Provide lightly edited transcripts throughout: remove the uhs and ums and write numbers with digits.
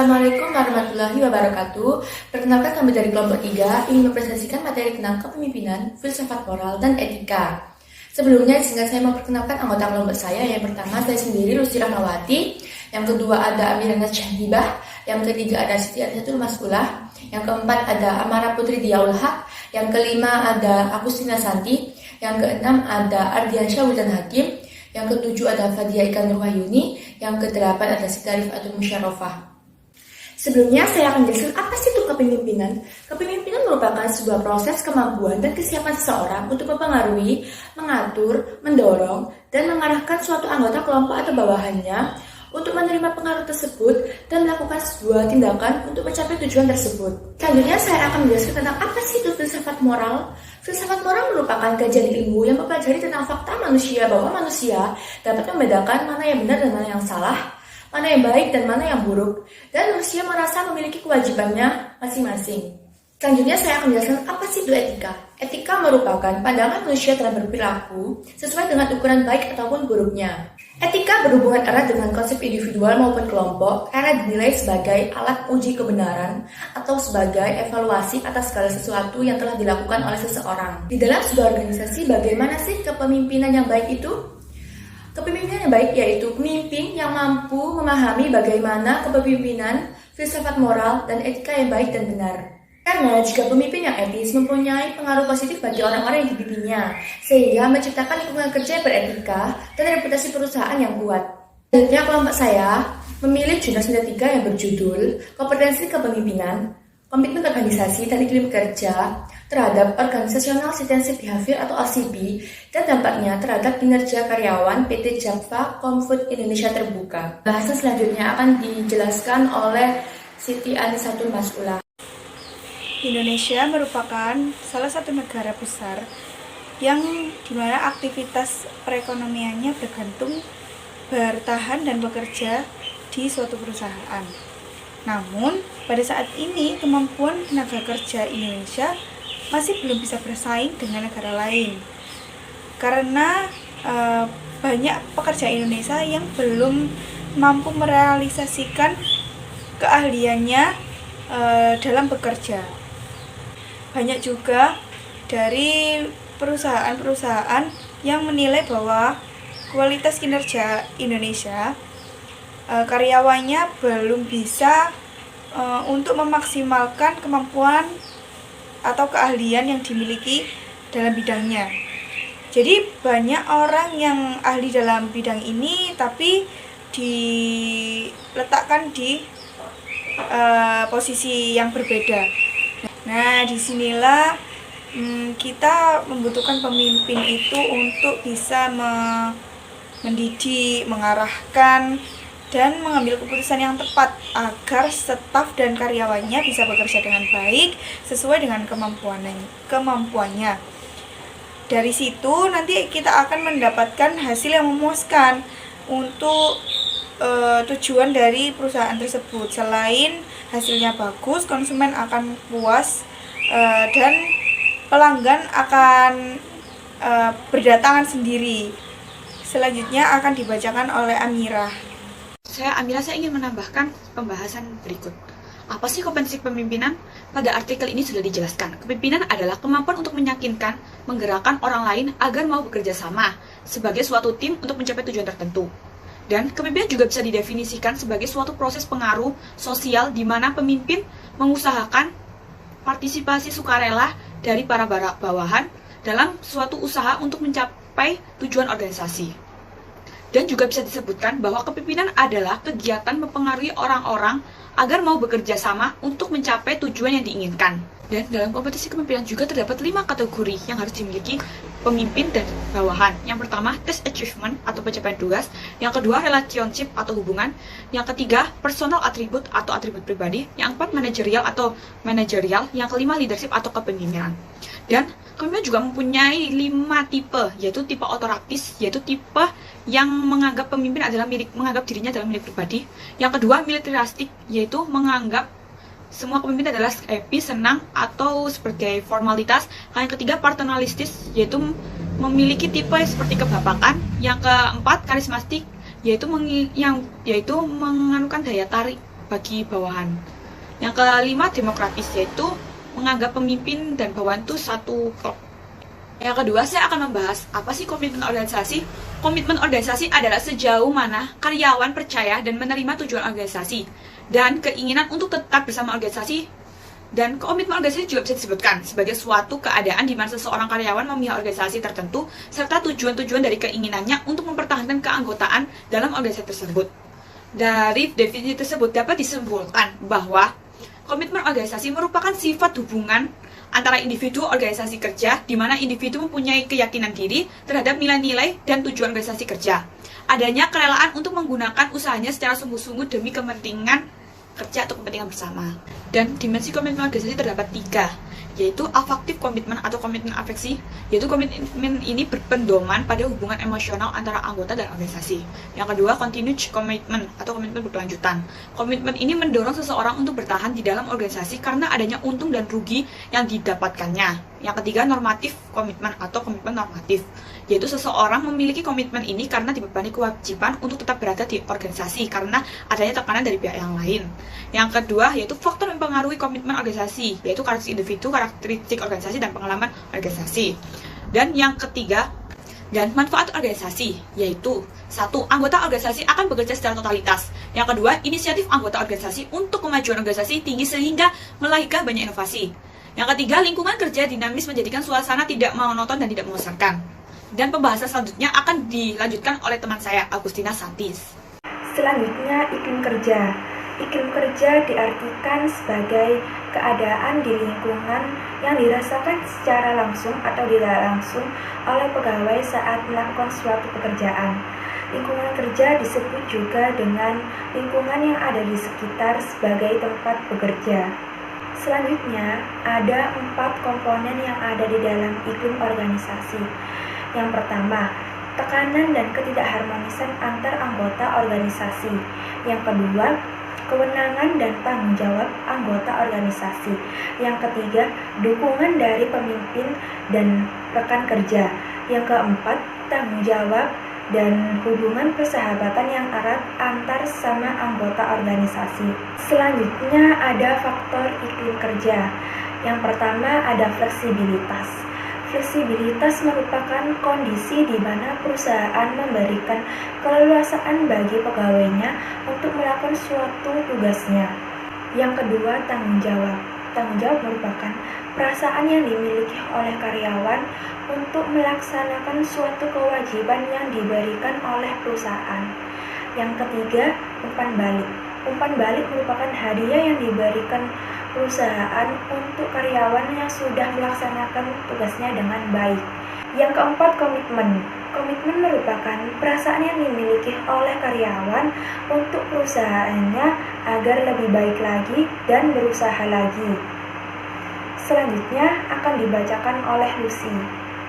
Assalamualaikum warahmatullahi wabarakatuh. Perkenalkan, kami dari kelompok 3 ingin mempresentasikan materi tentang kepemimpinan, filsafat moral, dan etika. Sebelumnya, singkat saya memperkenalkan anggota kelompok saya. Yang pertama, saya sendiri, Lucy Rahmawati. Yang kedua, ada Amirana Syahibah. Yang ketiga, ada Siti Aryatul Maskulah. Yang keempat, ada Amara Putri Diaul Haq. Yang kelima, ada Agustina Santi. Yang keenam, ada Ardiansyah Wildan Hakim. Yang ketujuh, ada Fadia Ikan Nurwahyuni. Yang kedelapan, ada Siti Rifatul Musyarofa. Sebelumnya, saya akan menjelaskan apa sih itu kepemimpinan. Kepemimpinan merupakan sebuah proses kemampuan dan kesiapan seseorang untuk mempengaruhi, mengatur, mendorong, dan mengarahkan suatu anggota kelompok atau bawahannya untuk menerima pengaruh tersebut dan melakukan sebuah tindakan untuk mencapai tujuan tersebut. Selanjutnya, saya akan menjelaskan tentang apa sih itu filsafat moral. Filsafat moral merupakan kajian ilmu yang mempelajari tentang fakta manusia bahwa manusia dapat membedakan mana yang benar dan mana yang salah, mana yang baik dan mana yang buruk, dan manusia merasa memiliki kewajibannya masing-masing. Selanjutnya, saya akan menjelaskan apa sih itu etika. Etika merupakan pandangan manusia dalam berperilaku sesuai dengan ukuran baik ataupun buruknya. Etika berhubungan erat dengan konsep individual maupun kelompok karena dinilai sebagai alat uji kebenaran atau sebagai evaluasi atas segala sesuatu yang telah dilakukan oleh seseorang. Di dalam sebuah organisasi, bagaimana sih kepemimpinan yang baik itu? Kepemimpinan yang baik yaitu pemimpin yang mampu memahami bagaimana kepemimpinan, filsafat moral, dan etika yang baik dan benar. Karena jika pemimpin yang etis mempunyai pengaruh positif bagi orang-orang yang dipimpinnya, sehingga menciptakan lingkungan kerja yang beretika dan reputasi perusahaan yang kuat. Selanjutnya, kelompok saya memilih jurnal 3 yang berjudul Kompetensi Kepemimpinan, Komitmen Organisasi dan Iklim Kerja terhadap Organizational Citizenship Behavior atau OCB dan dampaknya terhadap kinerja karyawan PT Jakva Comfood Indonesia Terbuka. Bahasan selanjutnya akan dijelaskan oleh Siti Anisatul Maskulah. Indonesia merupakan salah satu negara besar yang dimana aktivitas perekonomiannya bertahan dan bekerja di suatu perusahaan. Namun, pada saat ini kemampuan tenaga kerja Indonesia masih belum bisa bersaing dengan negara lain karena banyak pekerja Indonesia yang belum mampu merealisasikan keahliannya dalam bekerja. Banyak juga dari perusahaan-perusahaan yang menilai bahwa kualitas kinerja Indonesia karyawannya belum bisa untuk memaksimalkan kemampuan atau keahlian yang dimiliki dalam bidangnya. Jadi banyak orang yang ahli dalam bidang ini tapi diletakkan di posisi yang berbeda. Nah, disinilah kita membutuhkan pemimpin itu untuk bisa mendidik, mengarahkan, dan mengambil keputusan yang tepat agar staf dan karyawannya bisa bekerja dengan baik sesuai dengan kemampuannya. Dari situ nanti kita akan mendapatkan hasil yang memuaskan untuk tujuan dari perusahaan tersebut. Selain hasilnya bagus, konsumen akan puas dan pelanggan akan berdatangan sendiri. Selanjutnya akan dibacakan oleh Amira. Saya ingin menambahkan pembahasan berikut. Apa sih kompetensi kepemimpinan? Pada artikel ini sudah dijelaskan. Kepemimpinan adalah kemampuan untuk meyakinkan, menggerakkan orang lain agar mau bekerja sama sebagai suatu tim untuk mencapai tujuan tertentu. Dan kepemimpinan juga bisa didefinisikan sebagai suatu proses pengaruh sosial di mana pemimpin mengusahakan partisipasi sukarela dari para bawahan dalam suatu usaha untuk mencapai tujuan organisasi. Dan juga bisa disebutkan bahwa kepemimpinan adalah kegiatan mempengaruhi orang-orang agar mau bekerja sama untuk mencapai tujuan yang diinginkan. Dan dalam kompetensi kepemimpinan juga terdapat 5 kategori yang harus dimiliki pemimpin dan bawahan. Yang pertama, task achievement atau pencapaian tugas. Yang kedua, relationship atau hubungan. Yang ketiga, personal attribute atau atribut pribadi. Yang keempat, manajerial atau manajerial. Yang kelima, leadership atau kepemimpinan. Dan kepemimpinan juga mempunyai 5 tipe, yaitu tipe otoraktis, yaitu tipe yang menganggap pemimpin adalah menganggap dirinya adalah milik pribadi. Yang kedua, militaristik, yaitu menganggap semua pemimpin adalah happy, senang, atau sebagai formalitas. Yang ketiga, paternalistis, yaitu memiliki tipe seperti kebapakan. Yang keempat, karismatik, yaitu menganukan daya tarik bagi bawahan. Yang kelima, demokratis, yaitu menganggap pemimpin dan bawahan itu satu klub. Yang kedua, saya akan membahas apa sih komitmen organisasi. Komitmen organisasi adalah sejauh mana karyawan percaya dan menerima tujuan organisasi dan keinginan untuk tetap bersama organisasi. Dan komitmen organisasi juga bisa disebutkan sebagai suatu keadaan di mana seseorang karyawan memihak organisasi tertentu serta tujuan-tujuan dari keinginannya untuk mempertahankan keanggotaan dalam organisasi tersebut. Dari definisi tersebut dapat disimpulkan bahwa komitmen organisasi merupakan sifat hubungan antara individu organisasi kerja, di mana individu mempunyai keyakinan diri terhadap nilai-nilai dan tujuan organisasi kerja. Adanya kerelaan untuk menggunakan usahanya secara sungguh-sungguh demi kepentingan kerja atau kepentingan bersama. Dan dimensi komitmen organisasi terdapat 3, yaitu afektif komitmen atau komitmen afeksi, yaitu komitmen ini berpendoman pada hubungan emosional antara anggota dan organisasi. Yang kedua, continuous commitment atau komitmen berkelanjutan. Komitmen ini mendorong seseorang untuk bertahan di dalam organisasi karena adanya untung dan rugi yang didapatkannya. Yang ketiga, normatif komitmen atau komitmen normatif, yaitu seseorang memiliki komitmen ini karena dibebani kewajiban untuk tetap berada di organisasi karena adanya tekanan dari pihak yang lain. Yang kedua, yaitu faktor yang mempengaruhi komitmen organisasi, yaitu karakteristik individu, karakteristik organisasi, dan pengalaman organisasi. Dan yang ketiga, dan manfaat organisasi, yaitu 1. Anggota organisasi akan bekerja secara totalitas. Yang kedua, inisiatif anggota organisasi untuk kemajuan organisasi tinggi sehingga melahirkan banyak inovasi. Yang ketiga, lingkungan kerja dinamis menjadikan suasana tidak monoton dan tidak membosankan. Dan pembahasan selanjutnya akan dilanjutkan oleh teman saya, Agustina Santis. Selanjutnya, iklim kerja. Iklim kerja diartikan sebagai keadaan di lingkungan yang dirasakan secara langsung atau tidak langsung oleh pegawai saat melakukan suatu pekerjaan. Lingkungan kerja disebut juga dengan lingkungan yang ada di sekitar sebagai tempat bekerja. Selanjutnya, ada 4 komponen yang ada di dalam iklim organisasi. Yang pertama, tekanan dan ketidakharmonisan antar anggota organisasi. Yang kedua, kewenangan dan tanggung jawab anggota organisasi. Yang ketiga, dukungan dari pemimpin dan rekan kerja. Yang keempat, tanggung jawab dan hubungan persahabatan yang erat antar sama anggota organisasi. Selanjutnya ada faktor iklim kerja. Yang pertama ada fleksibilitas. Fleksibilitas merupakan kondisi di mana perusahaan memberikan keleluasaan bagi pegawainya untuk melakukan suatu tugasnya. Yang kedua, tanggung jawab. Tanggung jawab merupakan perasaan yang dimiliki oleh karyawan untuk melaksanakan suatu kewajiban yang diberikan oleh perusahaan. Yang ketiga, umpan balik. Umpan balik merupakan hadiah yang diberikan perusahaan untuk karyawan yang sudah melaksanakan tugasnya dengan baik. Yang keempat, komitmen. Komitmen merupakan perasaan yang dimiliki oleh karyawan untuk perusahaannya agar lebih baik lagi dan berusaha lagi. Selanjutnya akan dibacakan oleh Lucy.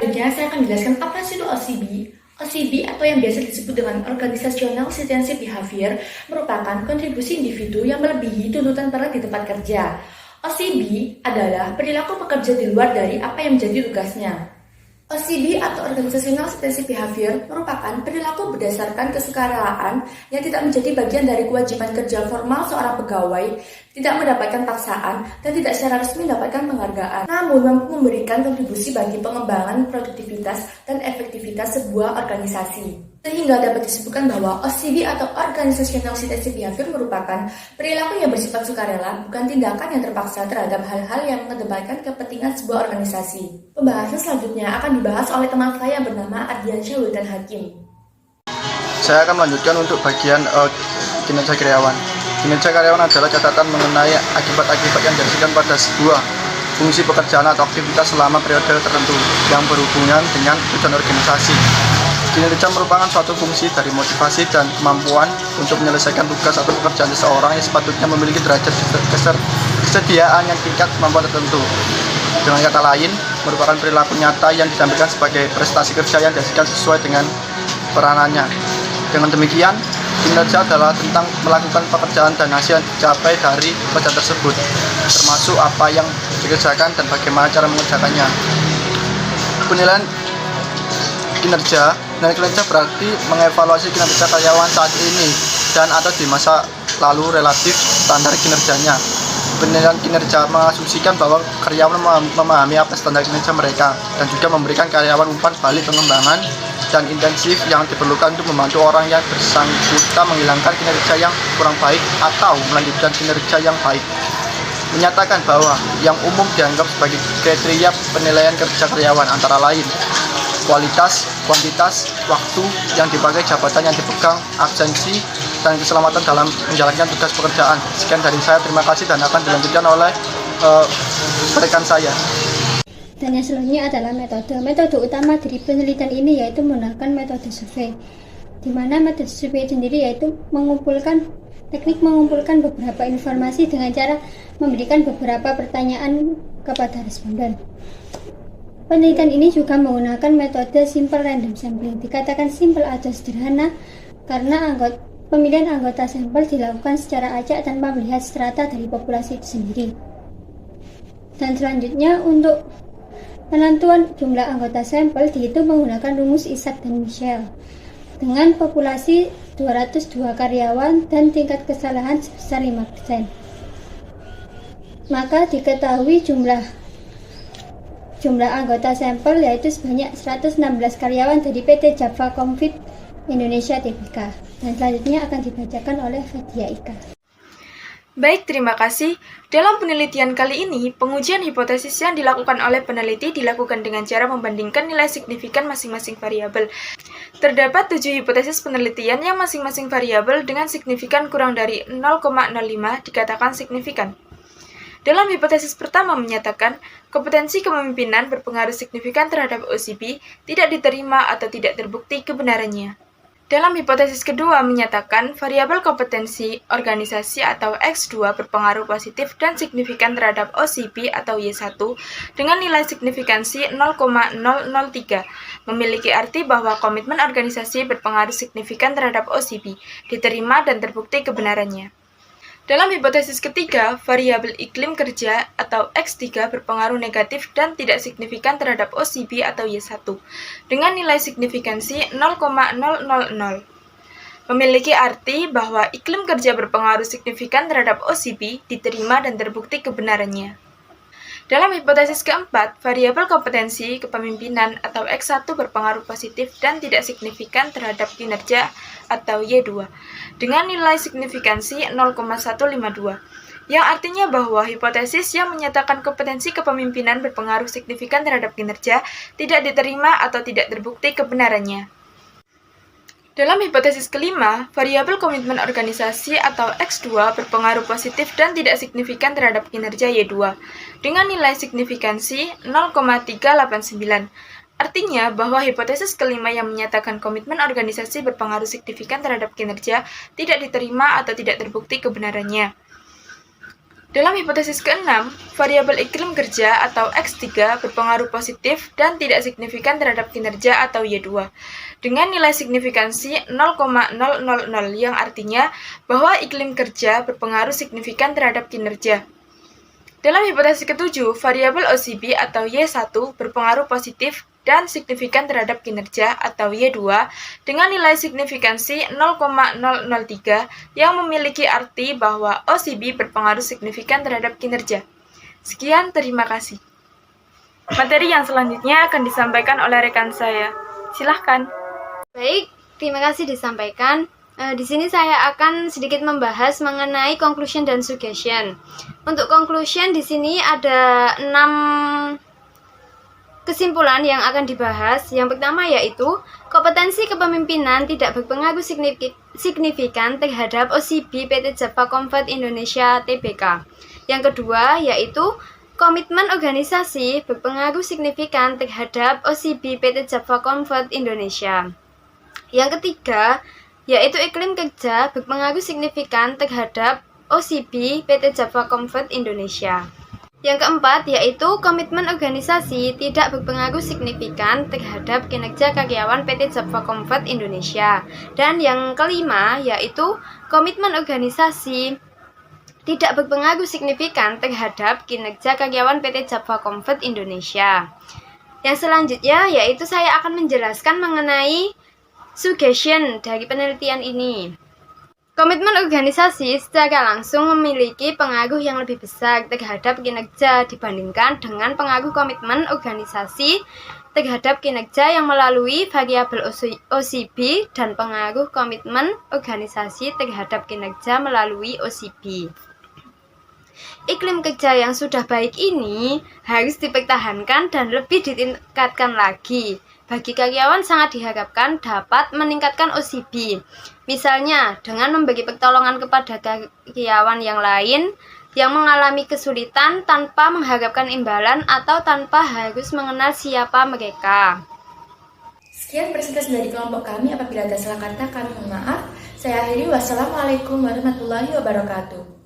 Selanjutnya saya akan menjelaskan apa sih itu OCB. OCB atau yang biasa disebut dengan Organizational Citizenship Behavior merupakan kontribusi individu yang melebihi tuntutan peran di tempat kerja. OCB adalah perilaku pekerja di luar dari apa yang menjadi tugasnya. OCB atau Organizational Citizenship Behavior merupakan perilaku berdasarkan kesukarelaan yang tidak menjadi bagian dari kewajiban kerja formal seorang pegawai, tidak mendapatkan paksaan, dan tidak secara resmi mendapatkan penghargaan, namun mampu memberikan kontribusi bagi pengembangan produktivitas dan efektivitas sebuah organisasi. Sehingga dapat disebutkan bahwa OCB atau Organizational Citizenship Behavior merupakan perilaku yang bersifat sukarela, bukan tindakan yang terpaksa terhadap hal-hal yang mengedepankan kepentingan sebuah organisasi. Pembahasan selanjutnya akan dibahas oleh teman saya yang bernama Ardiansyah Wildan Hakim. Saya akan melanjutkan untuk bagian kinerja karyawan. Kinerja karyawan adalah catatan mengenai akibat-akibat yang dirasakan pada sebuah fungsi pekerjaan atau aktivitas selama periode tertentu yang berhubungan dengan tujuan organisasi. Kinerja merupakan suatu fungsi dari motivasi dan kemampuan untuk menyelesaikan tugas atau pekerjaan seseorang yang sepatutnya memiliki derajat kesediaan yang tingkat kemampuan tertentu. Dengan kata lain, merupakan perilaku nyata yang ditampilkan sebagai prestasi kerja yang dihasilkan sesuai dengan peranannya. Dengan demikian, kinerja adalah tentang melakukan pekerjaan dan hasil yang dicapai dari pekerjaan tersebut, termasuk apa yang dikerjakan dan bagaimana cara mengerjakannya. Penilaian kinerja berarti mengevaluasi kinerja karyawan saat ini dan atau di masa selalu relatif standar kinerjanya. Penilaian kinerja mengasumsikan bahwa karyawan memahami apa standar kinerja mereka dan juga memberikan karyawan umpan balik pengembangan dan intensif yang diperlukan untuk membantu orang yang bersangkutan menghilangkan kinerja yang kurang baik atau melanjutkan kinerja yang baik. Menyatakan bahwa yang umum dianggap sebagai kriteria penilaian kerja karyawan antara lain kualitas, kuantitas, waktu yang dipakai, jabatan yang dipegang, absensi, dan keselamatan dalam menjalankan tugas pekerjaan. Sekian dari saya, terima kasih dan akan dilanjutkan oleh rekan saya. Dan yang selanjutnya adalah metode. Metode utama dari penelitian ini yaitu menggunakan metode survei, di mana metode survei sendiri yaitu teknik mengumpulkan beberapa informasi dengan cara memberikan beberapa pertanyaan kepada responden. Penelitian ini juga menggunakan metode simple random sampling. Dikatakan simple atau sederhana karena pemilihan anggota sampel dilakukan secara acak tanpa melihat strata dari populasi itu sendiri. Dan selanjutnya untuk penentuan jumlah anggota sampel dihitung menggunakan rumus Isaac dan Michel dengan populasi 202 karyawan dan tingkat kesalahan sebesar 5%. Maka diketahui jumlah anggota sampel yaitu sebanyak 116 karyawan dari PT Java Comfort Indonesia Tbk. Dan selanjutnya akan dibacakan oleh Fadia Ika. Baik, terima kasih. Dalam penelitian kali ini, pengujian hipotesis yang dilakukan oleh peneliti dilakukan dengan cara membandingkan nilai signifikan masing-masing variabel. Terdapat 7 hipotesis penelitian yang masing-masing variabel dengan signifikan kurang dari 0,05 dikatakan signifikan. Dalam hipotesis pertama menyatakan, kompetensi kepemimpinan berpengaruh signifikan terhadap OCB, tidak diterima atau tidak terbukti kebenarannya. Dalam hipotesis kedua menyatakan, variabel kompetensi organisasi atau X2 berpengaruh positif dan signifikan terhadap OCB atau Y1 dengan nilai signifikansi 0,003, memiliki arti bahwa komitmen organisasi berpengaruh signifikan terhadap OCB, diterima dan terbukti kebenarannya. Dalam hipotesis ketiga, variabel iklim kerja atau X3 berpengaruh negatif dan tidak signifikan terhadap OCB atau Y1 dengan nilai signifikansi 0,000. Memiliki arti bahwa iklim kerja berpengaruh signifikan terhadap OCB, diterima dan terbukti kebenarannya. Dalam hipotesis keempat, variabel kompetensi kepemimpinan atau X1 berpengaruh positif dan tidak signifikan terhadap kinerja atau Y2 dengan nilai signifikansi 0,152, yang artinya bahwa hipotesis yang menyatakan kompetensi kepemimpinan berpengaruh signifikan terhadap kinerja tidak diterima atau tidak terbukti kebenarannya. Dalam hipotesis kelima, variabel komitmen organisasi atau X2 berpengaruh positif dan tidak signifikan terhadap kinerja Y2 dengan nilai signifikansi 0,389. Artinya bahwa hipotesis kelima yang menyatakan komitmen organisasi berpengaruh signifikan terhadap kinerja tidak diterima atau tidak terbukti kebenarannya. Dalam hipotesis keenam, variabel iklim kerja atau X3 berpengaruh positif dan tidak signifikan terhadap kinerja atau Y2 dengan nilai signifikansi 0,000 yang artinya bahwa iklim kerja berpengaruh signifikan terhadap kinerja. Dalam hipotesis ketujuh, variabel OCB atau Y1 berpengaruh positif dan signifikan terhadap kinerja atau Y2 dengan nilai signifikansi 0,003 yang memiliki arti bahwa OCB berpengaruh signifikan terhadap kinerja. Sekian, terima kasih. Materi yang selanjutnya akan disampaikan oleh rekan saya. Silahkan. Baik, terima kasih disampaikan. Di sini saya akan sedikit membahas mengenai conclusion dan suggestion. Untuk conclusion di sini ada 6 kesimpulan yang akan dibahas. Yang pertama yaitu kompetensi kepemimpinan tidak berpengaruh signifikan terhadap OCB PT Java Comfort Indonesia Tbk. Yang kedua yaitu komitmen organisasi berpengaruh signifikan terhadap OCB PT Java Comfort Indonesia. Yang ketiga yaitu iklim kerja berpengaruh signifikan terhadap OCB PT Java Comfort Indonesia. Yang keempat yaitu komitmen organisasi tidak berpengaruh signifikan terhadap kinerja karyawan PT Java Comfort Indonesia. Dan yang kelima yaitu komitmen organisasi tidak berpengaruh signifikan terhadap kinerja karyawan PT Java Comfort Indonesia. Yang selanjutnya yaitu saya akan menjelaskan mengenai suggestion dari penelitian ini. Komitmen organisasi secara langsung memiliki pengaruh yang lebih besar terhadap kinerja dibandingkan dengan pengaruh komitmen organisasi terhadap kinerja yang melalui variabel OCB dan pengaruh komitmen organisasi terhadap kinerja melalui OCB. Iklim kerja yang sudah baik ini harus dipertahankan dan lebih ditingkatkan lagi. Bagi karyawan sangat diharapkan dapat meningkatkan OCB, misalnya dengan memberi pertolongan kepada karyawan yang lain yang mengalami kesulitan tanpa mengharapkan imbalan atau tanpa harus mengenal siapa mereka. Sekian presentasi dari kelompok kami. Apabila ada salah kata, kami mohon maaf. Saya akhiri. Wassalamualaikum warahmatullahi wabarakatuh.